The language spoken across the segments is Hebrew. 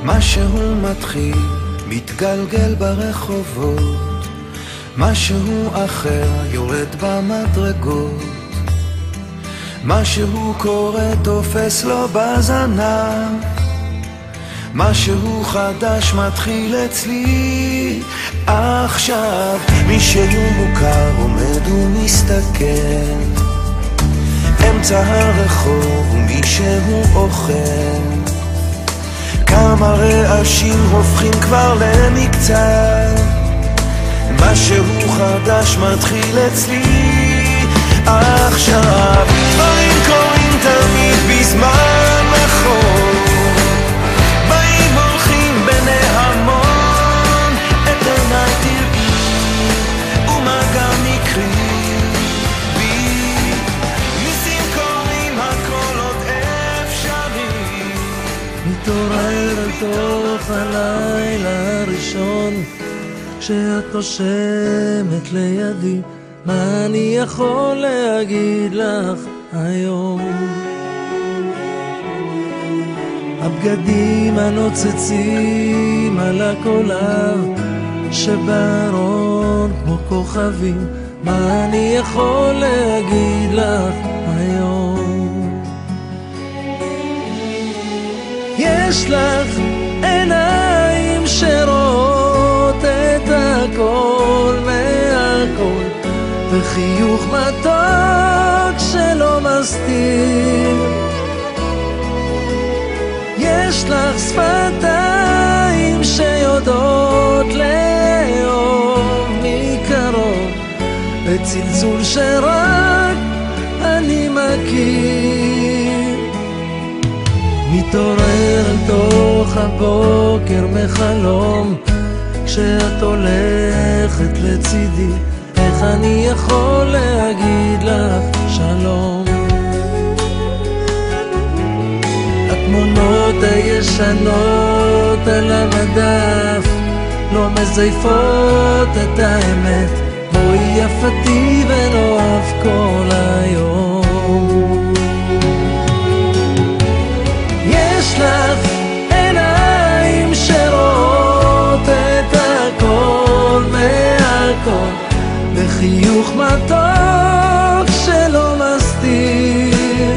משהו מתחיל, מתגלגל ברחובות, משהו אחר יורד במדרגות, משהו קורה תופס לו בזנב, משהו חדש מתחיל אצלי עכשיו. מישהו מוכר עומד ומסתכל אמצע הרחוב ומישהו אוכל, כמה רעשים הופכים כבר למקצת, משהו חדש מתחיל אצלי עכשיו. דברים קורים תמיד בזמן נכון, באים הולכים בני המון, את עיניי תראי ומה גם יקרי בי, ניסים קורים הכל עוד אפשרי. מתעורר אל תוך הלילה הראשון, כשאת נושמת לידי, מה אני יכול להגיד לך היום? הבגדים הנוצצים על הקולב שברון כמו כוכבים, מה אני יכול להגיד לך היום? יש לך עיניים שרואות את הכל מהכל, וחיוך מתוק שלא מסתיר. יש לך שפתיים שיודעות לאהוב מקרוב, בצלצול שרק אני מכיר. מתעורר אל תוך הבוקר מחלום, כשאת הולכת לצידי, איך אני יכול להגיד לך שלום? התמונות הישנות על המדף לא מזייפות את האמת, בואי יפתי ונאהב כל היום. יש לך עיניים שרואות את הכל מהכל, וחיוך מתוק שלא מסתיר.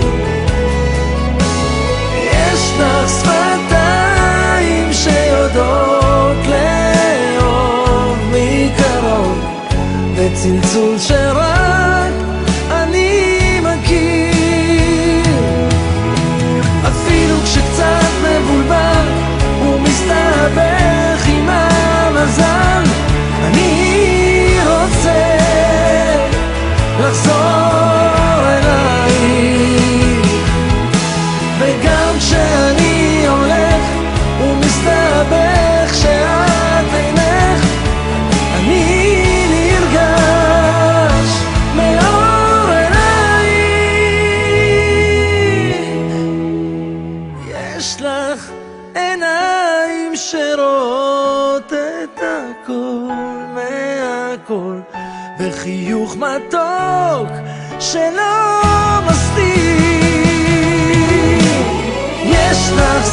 יש לך שפתיים שיודעות לאהוב מקרוב, וצלצול שרק אני מכיר. אפילו כשקצת מבולבל ומסתבך עם המזל, אני רוצה לחזור אלייך. וגם כשאני הולך ומסתבך שאת אינך, אני נרגש מאור אלייך. יש לך עיניים שרואות את הכל מהכל, וחיוך מתוק שלא מסתיר. יש לך